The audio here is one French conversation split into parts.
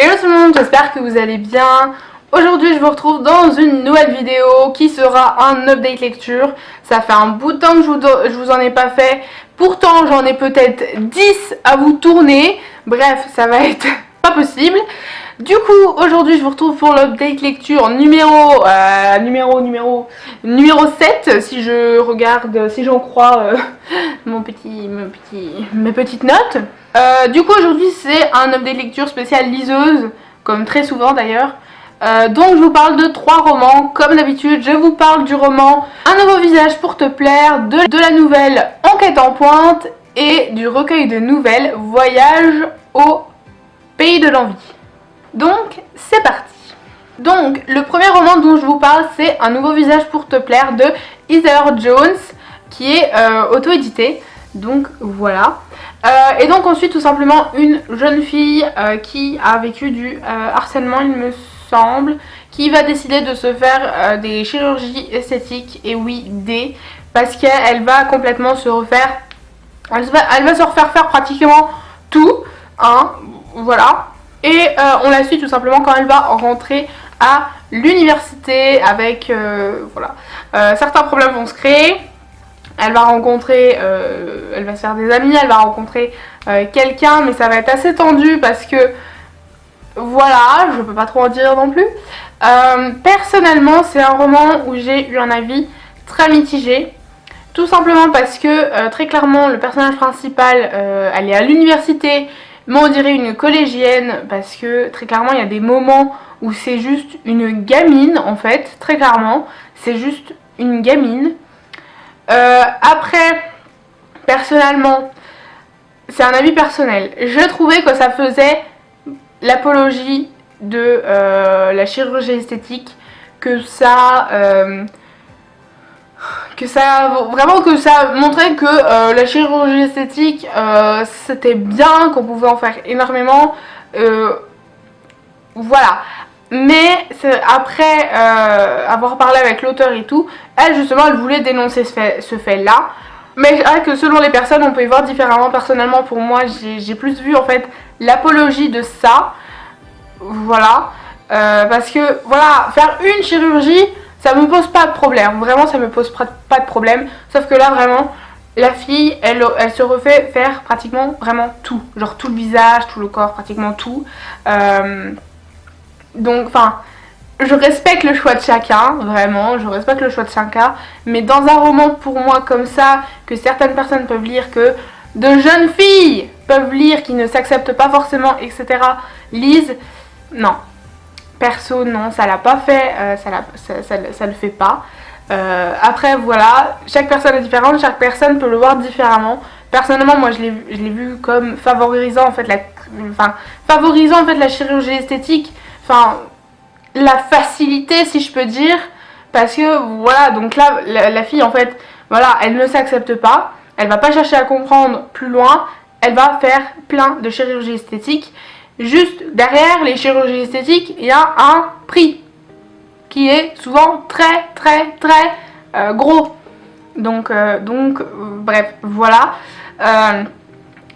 Hello tout le monde, j'espère que vous allez bien. Aujourd'hui je vous retrouve dans une nouvelle vidéo qui sera un update lecture. Ça fait un bout de temps que je vous en ai pas fait. Pourtant j'en ai peut-être 10 à vous tourner. Bref, ça va être pas possible. Du coup aujourd'hui je vous retrouve pour l'update lecture numéro 7 si je regarde, si j'en crois mes petites notes. Du coup aujourd'hui c'est un update lecture spécial liseuse, comme très souvent d'ailleurs. Donc je vous parle de 3 romans, comme d'habitude je vous parle du roman Un nouveau visage pour te plaire, de la nouvelle Enquête en pointe et du recueil de nouvelles Voyage au pays de l'envie. Donc c'est parti. Donc le premier roman dont je vous parle c'est Un nouveau visage pour te plaire de Heather Jones, qui est auto-édité. Donc voilà. Et donc ensuite tout simplement une jeune fille qui a vécu du harcèlement il me semble, qui va décider de se faire des chirurgies esthétiques, et oui parce qu'elle va complètement se refaire, elle va se refaire faire pratiquement tout, hein, voilà. Et on la suit tout simplement quand elle va rentrer à l'université avec, voilà, certains problèmes vont se créer. Elle va rencontrer, elle va se faire des amis, elle va rencontrer quelqu'un, mais ça va être assez tendu parce que, voilà, je peux pas trop en dire non plus. Personnellement, c'est un roman où j'ai eu un avis très mitigé. Tout simplement parce que, très clairement, le personnage principal, elle est à l'université, mais on dirait une collégienne, parce que, très clairement, il y a des moments où c'est juste une gamine, en fait, très clairement, c'est juste une gamine. Après, personnellement, c'est un avis personnel, je trouvais que ça faisait l'apologie de la chirurgie esthétique, que ça montrait que la chirurgie esthétique c'était bien, qu'on pouvait en faire énormément, voilà. Mais après avoir parlé avec l'auteur et tout, elle justement elle voulait dénoncer ce fait là. Mais c'est vrai que selon les personnes on peut y voir différemment. Personnellement pour moi j'ai plus vu en fait l'apologie de ça. Voilà. Parce que voilà, faire une chirurgie ça me pose pas de problème. Vraiment ça me pose pas de problème. Sauf que là vraiment la fille elle se refait faire pratiquement vraiment tout. Genre tout le visage, tout le corps, pratiquement tout. Donc, enfin, je respecte le choix de chacun, vraiment, je respecte le choix de chacun, mais dans un roman pour moi comme ça, que certaines personnes peuvent lire, que de jeunes filles peuvent lire, qui ne s'acceptent pas forcément, etc., lisent, non. Perso, non, ça l'a pas fait, ça le fait pas. Après, voilà, chaque personne est différente, chaque personne peut le voir différemment. Personnellement, moi, je l'ai vu comme favorisant en fait la chirurgie esthétique. Enfin, la facilité si je peux dire, parce que voilà, donc là la fille en fait, voilà, elle ne s'accepte pas, elle va pas chercher à comprendre plus loin, elle va faire plein de chirurgie esthétique. Juste derrière les chirurgies esthétiques, il y a un prix qui est souvent très gros. Donc bref, voilà.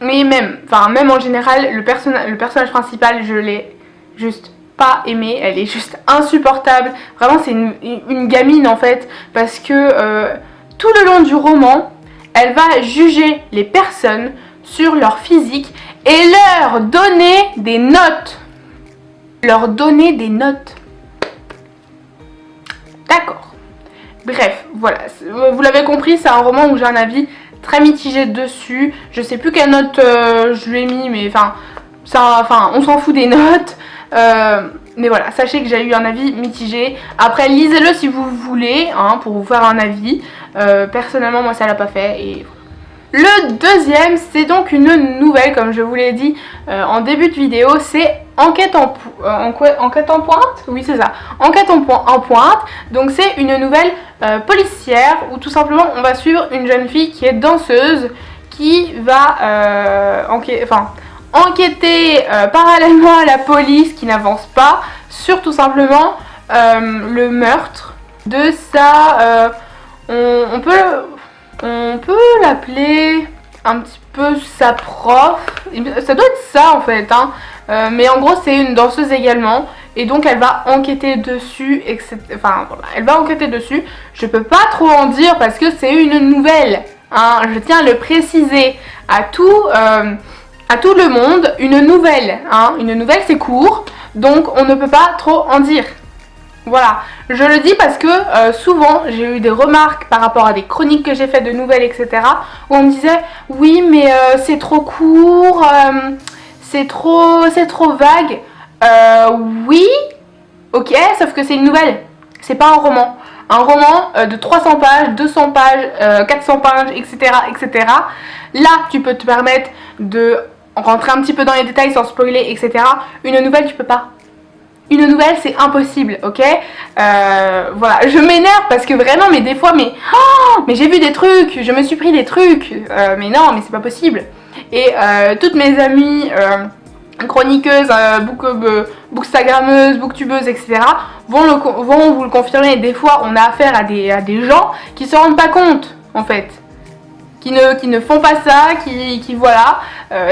Mais même en général, le personnage principal, je l'ai juste pas aimée, elle est juste insupportable. Vraiment c'est une gamine en fait, parce que tout le long du roman, elle va juger les personnes sur leur physique et leur donner des notes. Leur donner des notes. D'accord. Bref, voilà. Vous l'avez compris, c'est un roman où j'ai un avis très mitigé dessus. Je sais plus quelle note je lui ai mis, mais on s'en fout des notes. Mais voilà, sachez que j'ai eu un avis mitigé. Après, lisez-le si vous voulez, hein, pour vous faire un avis. Personnellement, moi, ça l'a pas fait. Et le deuxième, c'est donc une nouvelle, comme je vous l'ai dit en début de vidéo. C'est Enquête en pointe. Oui, c'est ça. Enquête en pointe. Donc, c'est une nouvelle policière où tout simplement on va suivre une jeune fille qui est danseuse, qui va enquêter parallèlement à la police qui n'avance pas sur tout simplement le meurtre de sa... on peut l'appeler un petit peu sa prof. Ça doit être ça en fait, hein. mais en gros c'est une danseuse également. Et donc elle va enquêter dessus, etc. Enfin voilà, elle va enquêter dessus. Je peux pas trop en dire parce que c'est une nouvelle, hein. Je tiens à le préciser à tout le monde. Une nouvelle, hein. Une nouvelle c'est court, donc on ne peut pas trop en dire. Voilà, je le dis parce que souvent j'ai eu des remarques par rapport à des chroniques que j'ai faites de nouvelles, etc. Où on me disait oui mais c'est trop court, c'est trop vague. Oui, ok, sauf que c'est une nouvelle, c'est pas un roman. Un roman de 300 pages, 200 pages, 400 pages, etc., etc. Là, tu peux te permettre de rentrer un petit peu dans les détails sans spoiler, etc. Une nouvelle, tu peux pas. Une nouvelle, c'est impossible, ok. Voilà, je m'énerve parce que vraiment, mais des fois, mais j'ai vu des trucs, je me suis pris des trucs, mais non, mais c'est pas possible. Et toutes mes amies chroniqueuses, bookstagrammeuses, booktubeuses, etc. vont vous le confirmer. Des fois, on a affaire à des gens qui se rendent pas compte, en fait. Qui ne font pas ça, qui voilà.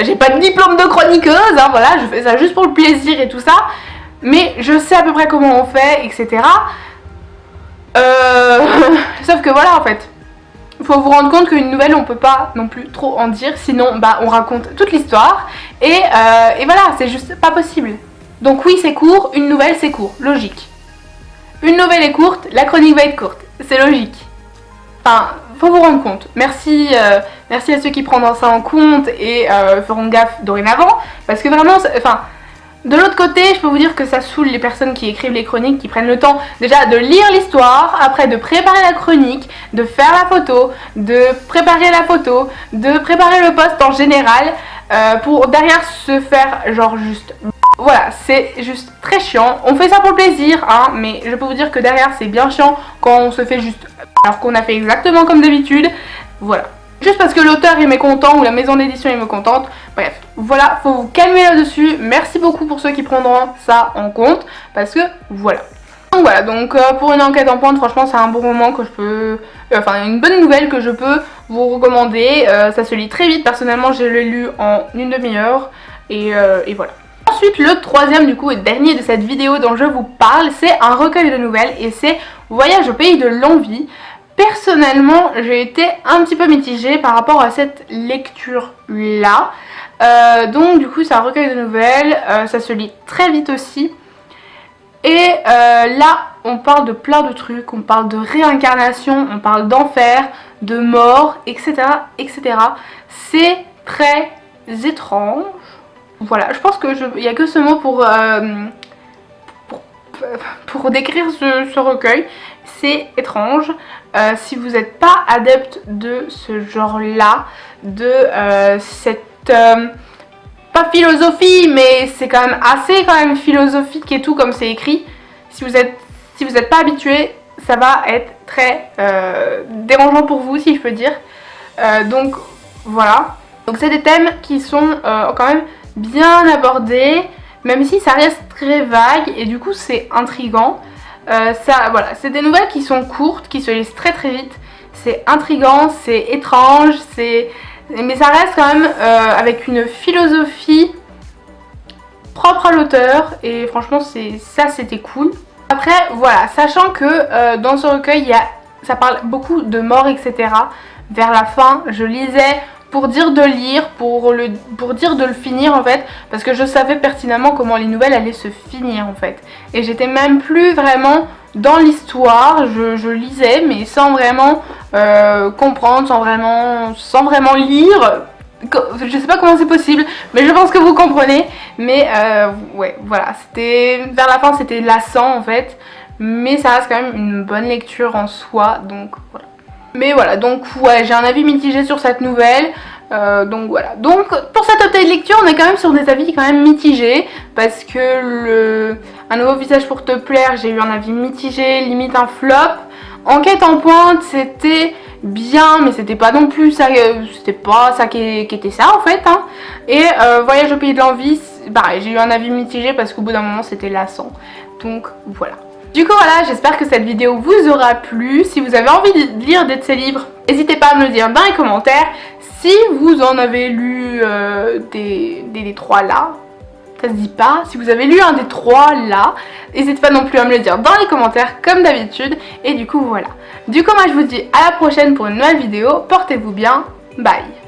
J'ai pas de diplôme de chroniqueuse, hein, voilà, je fais ça juste pour le plaisir et tout ça. Mais je sais à peu près comment on fait, etc. Sauf que voilà, en fait. Il faut vous rendre compte qu'une nouvelle, on peut pas non plus trop en dire, sinon bah, on raconte toute l'histoire. Et voilà, c'est juste pas possible. Donc oui, c'est court, une nouvelle, c'est court, logique. Une nouvelle est courte, la chronique va être courte, c'est logique. Enfin, faut vous rendre compte. Merci à ceux qui prendront ça en compte et feront gaffe dorénavant. Parce que vraiment, enfin... De l'autre côté, je peux vous dire que ça saoule les personnes qui écrivent les chroniques, qui prennent le temps déjà de lire l'histoire, après de préparer la chronique, de faire la photo, de préparer la photo, de préparer le post en général, pour derrière se faire genre juste... Voilà, c'est juste très chiant. On fait ça pour le plaisir, hein, mais je peux vous dire que derrière c'est bien chiant quand on se fait juste... alors qu'on a fait exactement comme d'habitude. Voilà. Juste parce que l'auteur est mécontent ou la maison d'édition est mécontente. Bref, voilà, faut vous calmer là-dessus. Merci beaucoup pour ceux qui prendront ça en compte. Parce que voilà. Donc voilà, donc pour une enquête en pointe, franchement c'est un bon roman que je peux... enfin une bonne nouvelle que je peux vous recommander. Ça se lit très vite, personnellement je l'ai lu en une demi-heure. Et voilà. Ensuite, le troisième du coup et dernier de cette vidéo dont je vous parle, c'est un recueil de nouvelles et c'est Voyage au pays de l'envie. Personnellement, j'ai été un petit peu mitigée par rapport à cette lecture-là. Donc du coup, c'est un recueil de nouvelles, ça se lit très vite aussi. Et là, on parle de plein de trucs, on parle de réincarnation, on parle d'enfer, de mort, etc. etc. C'est très étrange. Voilà, je pense qu'il n'y a que ce mot pour décrire ce recueil. C'est étrange. Si vous n'êtes pas adepte de ce genre-là, de cette... pas philosophie, mais c'est quand même assez philosophique et tout comme c'est écrit. Si vous êtes pas habitué, ça va être très dérangeant pour vous, si je peux dire. Donc voilà. Donc c'est des thèmes qui sont quand même bien abordés, même si ça reste très vague et du coup c'est intriguant. Voilà, c'est des nouvelles qui sont courtes, qui se lisent très très vite. C'est intriguant, c'est étrange, mais ça reste quand même avec une philosophie propre à l'auteur et franchement c'était cool. Après voilà, sachant que dans ce recueil ça parle beaucoup de mort, etc. Vers la fin, je lisais pour dire de lire, pour dire de le finir en fait, parce que je savais pertinemment comment les nouvelles allaient se finir en fait. Et j'étais même plus vraiment dans l'histoire, je lisais mais sans vraiment comprendre, sans vraiment lire. Je sais pas comment c'est possible, mais je pense que vous comprenez. Mais ouais, voilà, vers la fin c'était lassant en fait, mais ça reste quand même une bonne lecture en soi, donc voilà. Mais voilà, donc ouais, j'ai un avis mitigé sur cette nouvelle. Donc voilà. Donc pour cette update lecture, on est quand même sur des avis quand même mitigés. Parce que Un nouveau visage pour te plaire, j'ai eu un avis mitigé, limite un flop. Enquête en pointe, c'était bien, mais c'était pas non plus ça, c'était pas ça qui était ça en fait, hein. Et Voyage au pays de l'envie, pareil, j'ai eu un avis mitigé parce qu'au bout d'un moment c'était lassant. Donc voilà. Du coup voilà, j'espère que cette vidéo vous aura plu. Si vous avez envie de lire des de ces livres, n'hésitez pas à me le dire dans les commentaires. Si vous en avez lu des trois là, Ça se dit pas. Si vous avez lu un des 3 là, n'hésitez pas non plus à me le dire dans les commentaires comme d'habitude. Et du coup voilà. Du coup moi je vous dis à la prochaine pour une nouvelle vidéo. Portez-vous bien. Bye.